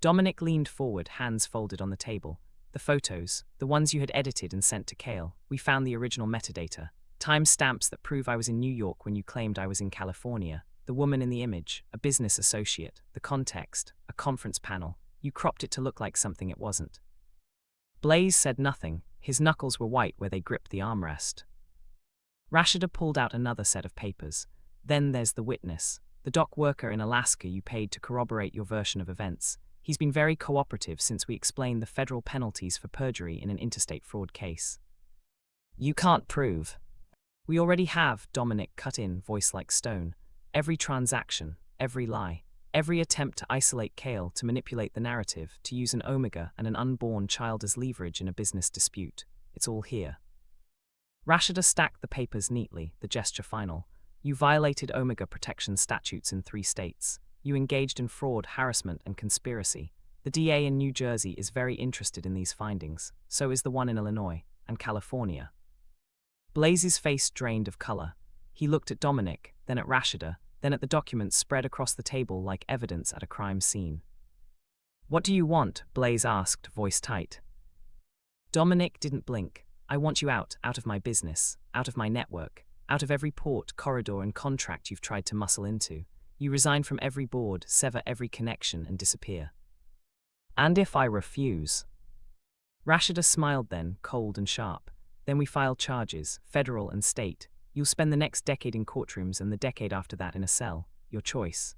Dominic leaned forward, hands folded on the table. The photos, the ones you had edited and sent to Kael, we found the original metadata. Timestamps that prove I was in New York when you claimed I was in California. The woman in the image, a business associate. The context, a conference panel. You cropped it to look like something it wasn't. Blaze said nothing. His knuckles were white where they gripped the armrest. Rashida pulled out another set of papers. Then there's the witness, the dock worker in Alaska you paid to corroborate your version of events. He's been very cooperative since we explained the federal penalties for perjury in an interstate fraud case. You can't prove. We already have, Dominic cut in, voice like stone. Every transaction, every lie, every attempt to isolate Kael, to manipulate the narrative, to use an Omega and an unborn child as leverage in a business dispute. It's all here. Rashida stacked the papers neatly, the gesture final. You violated Omega protection statutes in 3 states. You engaged in fraud, harassment, and conspiracy. The DA in New Jersey is very interested in these findings. So is the one in Illinois and California. Blaze's face drained of color. He looked at Dominic, then at Rashida, then at the documents spread across the table like evidence at a crime scene. What do you want? Blaze asked, voice tight. Dominic didn't blink. I want you out of my business, out of my network, out of every port, corridor, and contract you've tried to muscle into. You resign from every board, sever every connection, and disappear. And if I refuse? Rashida smiled then, cold and sharp. Then we file charges, federal and state. You'll spend the next decade in courtrooms and the decade after that in a cell. Your choice.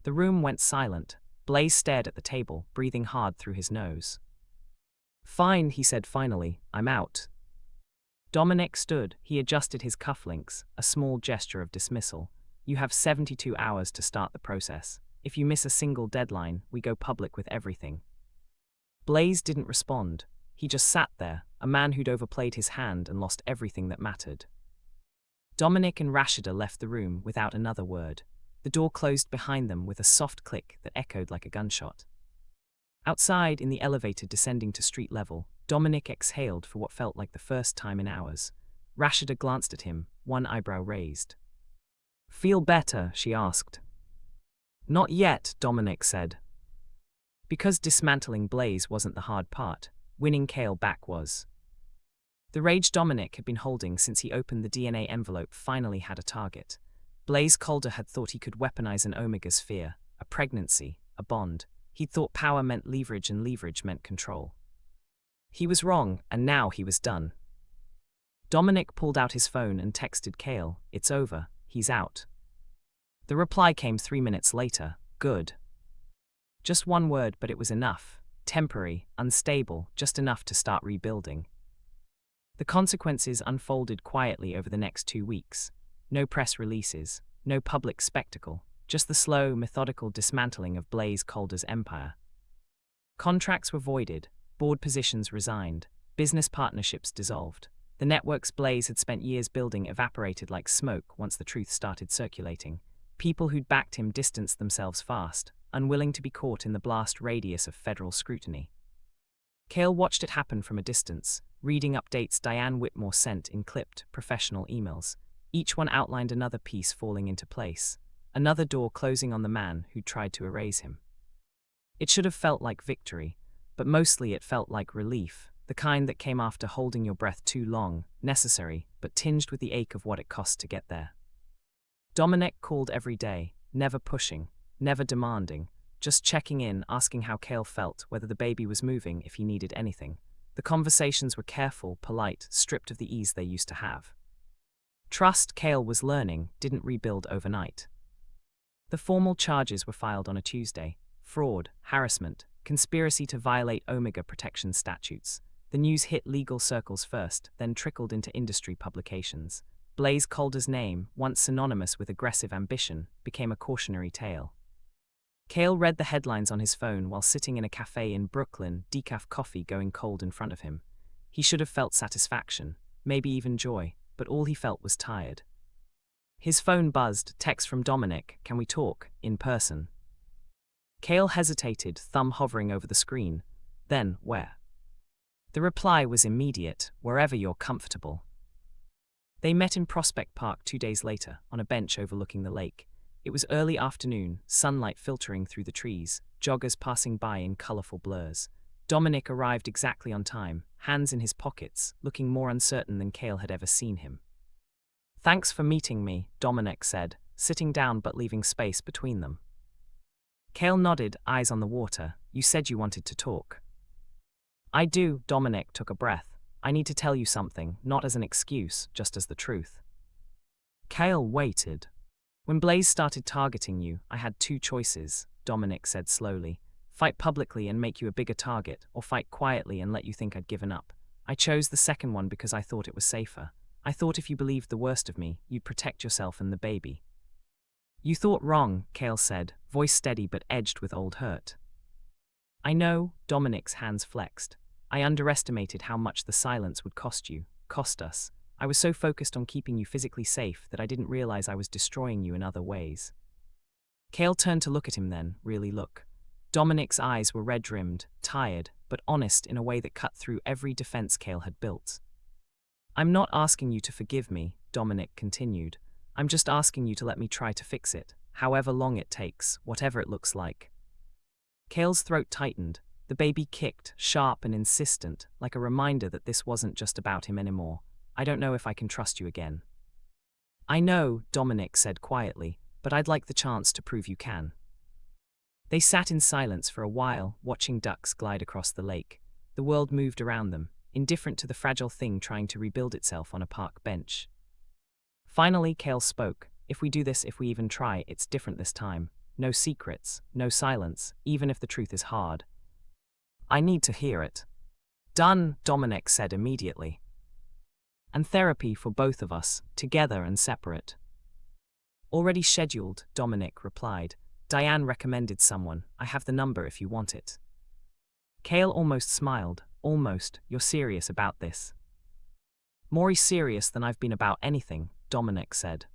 The room went silent. Blaze stared at the table, breathing hard through his nose. Fine, he said finally, I'm out. Dominic stood. He adjusted his cufflinks, a small gesture of dismissal. You have 72 hours to start the process. If you miss a single deadline, we go public with everything. Blaze didn't respond. He just sat there, a man who'd overplayed his hand and lost everything that mattered. Dominic and Rashida left the room without another word. The door closed behind them with a soft click that echoed like a gunshot. Outside, in the elevator descending to street level, Dominic exhaled for what felt like the first time in hours. Rashida glanced at him, one eyebrow raised. "Feel better?" she asked. "Not yet," Dominic said. Because dismantling Blaze wasn't the hard part, winning Kael back was. The rage Dominic had been holding since he opened the DNA envelope finally had a target. Blaze Calder had thought he could weaponize an Omega's fear, a pregnancy, a bond. He'd thought power meant leverage and leverage meant control. He was wrong, and now he was done. Dominic pulled out his phone and texted Kael, "It's over, he's out." The reply came 3 minutes later, "Good." Just one word, but it was enough. Temporary, unstable, just enough to start rebuilding. The consequences unfolded quietly over the next 2 weeks. No press releases, no public spectacle, just the slow, methodical dismantling of Blaze Calder's empire. Contracts were voided, board positions resigned, business partnerships dissolved. The networks Blaze had spent years building evaporated like smoke once the truth started circulating. People who'd backed him distanced themselves fast, unwilling to be caught in the blast radius of federal scrutiny. Kael watched it happen from a distance, reading updates Diane Whitmore sent in clipped, professional emails. Each one outlined another piece falling into place, another door closing on the man who'd tried to erase him. It should have felt like victory, but mostly it felt like relief, the kind that came after holding your breath too long, necessary, but tinged with the ache of what it cost to get there. Dominic called every day, never pushing, never demanding, just checking in, asking how Kael felt, whether the baby was moving, if he needed anything. The conversations were careful, polite, stripped of the ease they used to have. Trust, Kael was learning, didn't rebuild overnight. The formal charges were filed on a Tuesday: fraud, harassment, conspiracy to violate Omega protection statutes. The news hit legal circles first, then trickled into industry publications. Blaze Calder's name, once synonymous with aggressive ambition, became a cautionary tale. Kael read the headlines on his phone while sitting in a cafe in Brooklyn, decaf coffee going cold in front of him. He should have felt satisfaction, maybe even joy, but all he felt was tired. His phone buzzed, text from Dominic, "Can we talk, in person?" Kael hesitated, thumb hovering over the screen. Then, where? The reply was immediate: "Wherever you're comfortable." They met in Prospect Park 2 days later, on a bench overlooking the lake. It was early afternoon, sunlight filtering through the trees, joggers passing by in colorful blurs. Dominic arrived exactly on time, hands in his pockets, looking more uncertain than Kael had ever seen him. "Thanks for meeting me," Dominic said, sitting down but leaving space between them. Kael nodded, eyes on the water. "You said you wanted to talk." "I do," Dominic took a breath. "I need to tell you something, not as an excuse, just as the truth." Kael waited. "When Blaze started targeting you, I had 2 choices," Dominic said slowly. "Fight publicly and make you a bigger target, or fight quietly and let you think I'd given up. I chose the second one because I thought it was safer. I thought if you believed the worst of me, you'd protect yourself and the baby." "You thought wrong," Kael said, voice steady but edged with old hurt. "I know," Dominic's hands flexed. "I underestimated how much the silence would cost you, cost us. I was so focused on keeping you physically safe that I didn't realize I was destroying you in other ways." Kael turned to look at him then, really look. Dominic's eyes were red-rimmed, tired, but honest in a way that cut through every defense Kael had built. "I'm not asking you to forgive me," Dominic continued. "I'm just asking you to let me try to fix it, however long it takes, whatever it looks like." Kael's throat tightened. The baby kicked, sharp and insistent, like a reminder that this wasn't just about him anymore. "I don't know if I can trust you again." "I know," Dominic said quietly, "but I'd like the chance to prove you can." They sat in silence for a while, watching ducks glide across the lake. The world moved around them, indifferent to the fragile thing trying to rebuild itself on a park bench. Finally, Kael spoke. "If we do this, if we even try, it's different this time. No secrets, no silence, even if the truth is hard." "I need to hear it." "Done," Dominic said immediately. "And therapy for both of us, together and separate." "Already scheduled," Dominic replied. "Diane recommended someone. I have the number if you want it." Kael almost smiled. "Almost. You're serious about this?" "More serious than I've been about anything," Dominic said.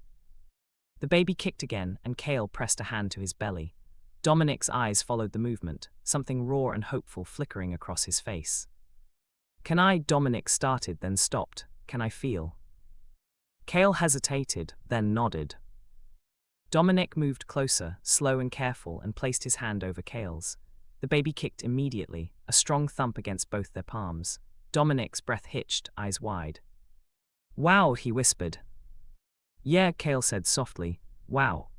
The baby kicked again, and Kael pressed a hand to his belly. Dominic's eyes followed the movement, something raw and hopeful flickering across his face. "Can I?" Dominic started, then stopped. "Can I feel?" Kael hesitated, then nodded. Dominic moved closer, slow and careful, and placed his hand over Kael's. The baby kicked immediately, a strong thump against both their palms. Dominic's breath hitched, eyes wide. "Wow," he whispered. "Yeah," Kael said softly. "Wow."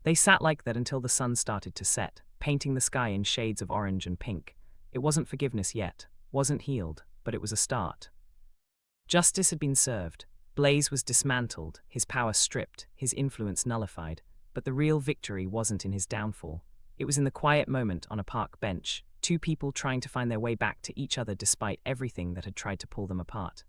They sat like that until the sun started to set, painting the sky in shades of orange and pink. It wasn't forgiveness yet, wasn't healed, but it was a start. Justice had been served. Blaze was dismantled, his power stripped, his influence nullified, but the real victory wasn't in his downfall. It was in the quiet moment on a park bench, two people trying to find their way back to each other despite everything that had tried to pull them apart.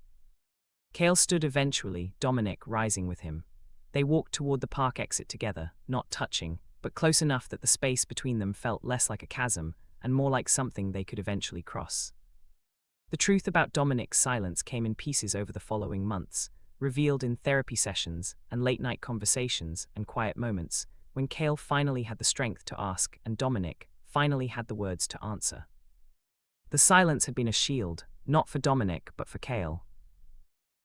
Kael stood eventually, Dominic rising with him. They walked toward the park exit together, not touching, but close enough that the space between them felt less like a chasm and more like something they could eventually cross. The truth about Dominic's silence came in pieces over the following months, revealed in therapy sessions and late-night conversations and quiet moments, when Kael finally had the strength to ask and Dominic finally had the words to answer. The silence had been a shield, not for Dominic but for Kael.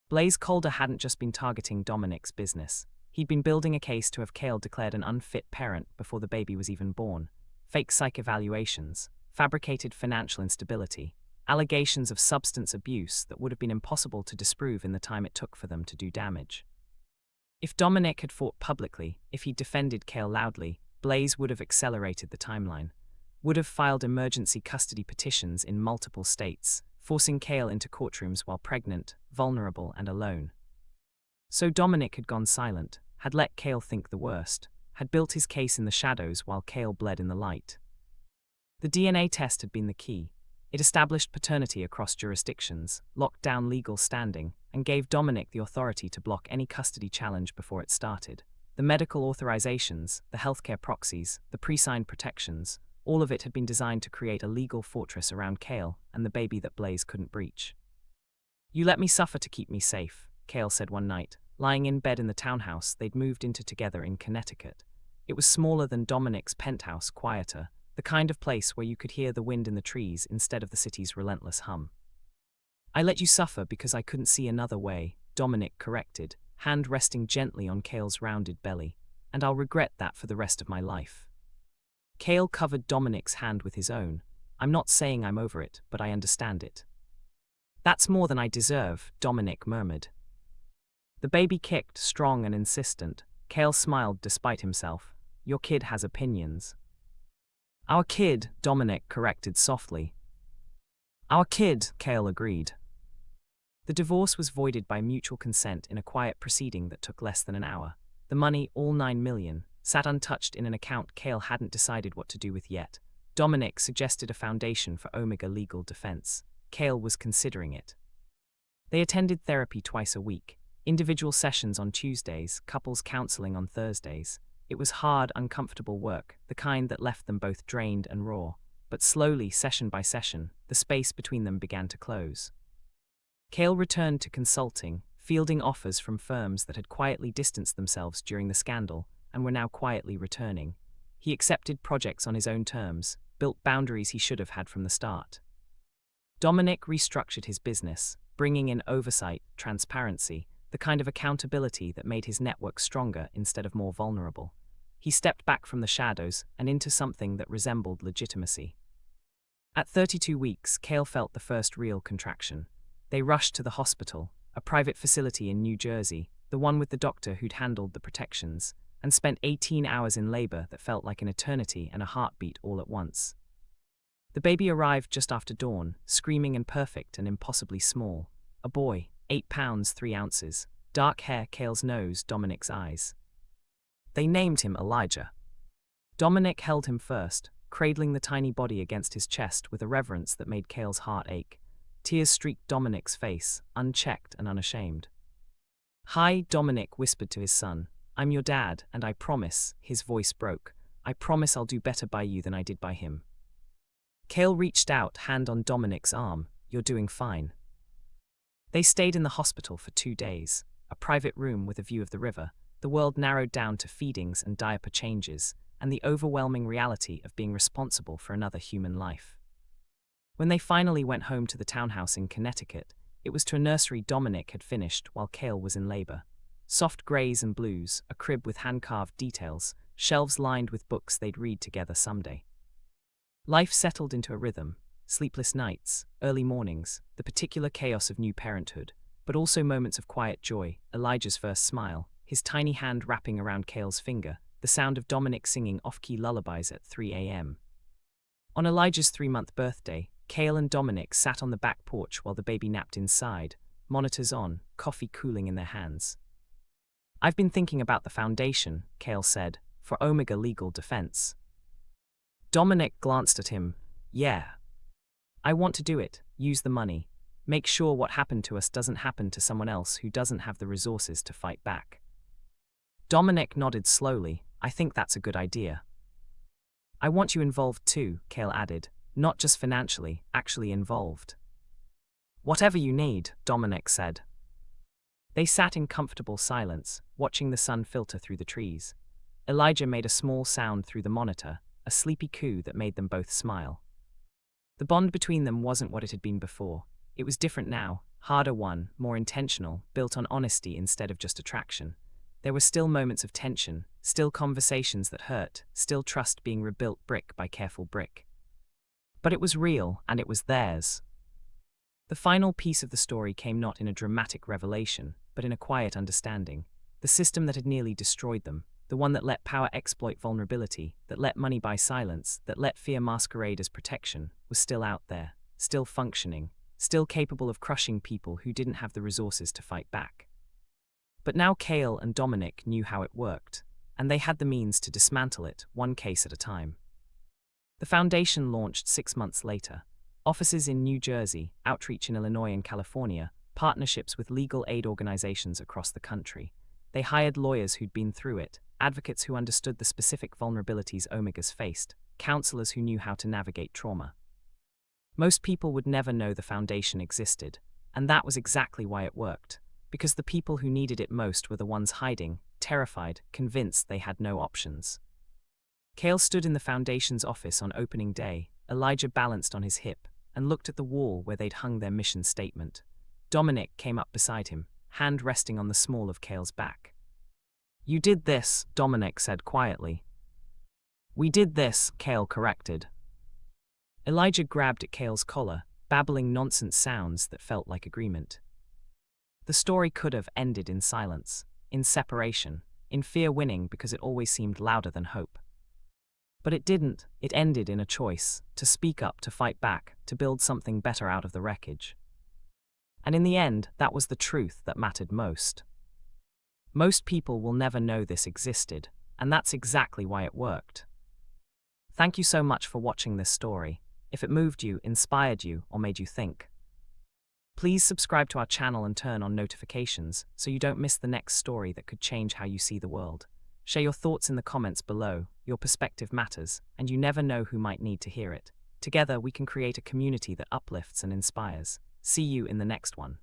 Blaze Calder hadn't just been targeting Dominic's business. He'd been building a case to have Kael declared an unfit parent before the baby was even born. Fake psych evaluations, fabricated financial instability, allegations of substance abuse that would have been impossible to disprove in the time it took for them to do damage. If Dominic had fought publicly, if he'd defended Kael loudly, Blaze would have accelerated the timeline, would have filed emergency custody petitions in multiple states, forcing Kael into courtrooms while pregnant, vulnerable and alone. So Dominic had gone silent, had let Kael think the worst, had built his case in the shadows while Kael bled in the light. The DNA test had been the key. It established paternity across jurisdictions, locked down legal standing, and gave Dominic the authority to block any custody challenge before it started. The medical authorizations, the healthcare proxies, the pre-signed protections, all of it had been designed to create a legal fortress around Kael and the baby that Blaze couldn't breach. "You let me suffer to keep me safe," Kael said one night, lying in bed in the townhouse they'd moved into together in Connecticut. It was smaller than Dominic's penthouse, quieter, the kind of place where you could hear the wind in the trees instead of the city's relentless hum. "I let you suffer because I couldn't see another way," Dominic corrected, hand resting gently on Kael's rounded belly, "and I'll regret that for the rest of my life." Kael covered Dominic's hand with his own. "I'm not saying I'm over it, but I understand it." "That's more than I deserve," Dominic murmured. The baby kicked, strong and insistent. Kael smiled despite himself. "Your kid has opinions." "Our kid," Dominic corrected softly. "Our kid," Kael agreed. The divorce was voided by mutual consent in a quiet proceeding that took less than an hour. The money, all $9 million, sat untouched in an account Kael hadn't decided what to do with yet. Dominic suggested a foundation for Omega legal defense. Kael was considering it. They attended therapy twice a week, individual sessions on Tuesdays, couples counseling on Thursdays. It was hard, uncomfortable work, the kind that left them both drained and raw. But slowly, session by session, the space between them began to close. Kael returned to consulting, fielding offers from firms that had quietly distanced themselves during the scandal and were now quietly returning. He accepted projects on his own terms, built boundaries he should have had from the start. Dominic restructured his business, bringing in oversight, transparency, the kind of accountability that made his network stronger instead of more vulnerable. He stepped back from the shadows and into something that resembled legitimacy. At 32 weeks, Kael felt the first real contraction. They rushed to the hospital, a private facility in New Jersey, the one with the doctor who'd handled the protections, and spent 18 hours in labor that felt like an eternity and a heartbeat all at once. The baby arrived just after dawn, screaming and perfect and impossibly small. A boy, 8 pounds 3 ounces, dark hair, Kael's nose, Dominic's eyes. They named him Elijah. Dominic held him first, cradling the tiny body against his chest with a reverence that made Kael's heart ache. Tears streaked Dominic's face, unchecked and unashamed. "Hi," Dominic whispered to his son. "I'm your dad, and I promise," his voice broke, "I promise I'll do better by you than I did by him." Kael reached out, hand on Dominic's arm. "You're doing fine." They stayed in the hospital for 2 days, a private room with a view of the river. The world narrowed down to feedings and diaper changes, and the overwhelming reality of being responsible for another human life. When they finally went home to the townhouse in Connecticut, it was to a nursery Dominic had finished while Kael was in labor. Soft greys and blues, a crib with hand-carved details, shelves lined with books they'd read together someday. Life settled into a rhythm, sleepless nights, early mornings, the particular chaos of new parenthood, but also moments of quiet joy, Elijah's first smile, his tiny hand wrapping around Kael's finger, the sound of Dominic singing off-key lullabies at 3 a.m. On Elijah's 3-month birthday, Kael and Dominic sat on the back porch while the baby napped inside, monitors on, coffee cooling in their hands. "I've been thinking about the foundation," Kael said, "for Omega Legal Defense." Dominic glanced at him. "Yeah. I want to do it, use the money, make sure what happened to us doesn't happen to someone else who doesn't have the resources to fight back." Dominic nodded slowly. "I think that's a good idea." "I want you involved too," Kael added, "not just financially, actually involved." "Whatever you need," Dominic said. They sat in comfortable silence, watching the sun filter through the trees. Elijah made a small sound through the monitor, a sleepy coo that made them both smile. The bond between them wasn't what it had been before. It was different now, harder one, more intentional, built on honesty instead of just attraction. There were still moments of tension, still conversations that hurt, still trust being rebuilt brick by careful brick. But it was real, and it was theirs. The final piece of the story came not in a dramatic revelation, but in a quiet understanding. The system that had nearly destroyed them, the one that let power exploit vulnerability, that let money buy silence, that let fear masquerade as protection, was still out there, still functioning, still capable of crushing people who didn't have the resources to fight back. But now Kael and Dominic knew how it worked, and they had the means to dismantle it, one case at a time. The foundation launched 6 months later. Offices in New Jersey, outreach in Illinois and California, partnerships with legal aid organizations across the country. They hired lawyers who'd been through it, advocates who understood the specific vulnerabilities Omegas faced, counselors who knew how to navigate trauma. Most people would never know the foundation existed, and that was exactly why it worked, because the people who needed it most were the ones hiding, terrified, convinced they had no options. Kael stood in the foundation's office on opening day, Elijah balanced on his hip, and looked at the wall where they'd hung their mission statement. Dominic came up beside him, hand resting on the small of Kael's back. "You did this," Dominic said quietly. "We did this," Kael corrected. Elijah grabbed at Kael's collar, babbling nonsense sounds that felt like agreement. The story could have ended in silence, in separation, in fear winning because it always seemed louder than hope. But it didn't. It ended in a choice, to speak up, to fight back, to build something better out of the wreckage. And in the end, that was the truth that mattered most. Most people will never know this existed, and that's exactly why it worked. Thank you so much for watching this story. If it moved you, inspired you, or made you think, please subscribe to our channel and turn on notifications so you don't miss the next story that could change how you see the world. Share your thoughts in the comments below. Your perspective matters, and you never know who might need to hear it. Together, we can create a community that uplifts and inspires. See you in the next one.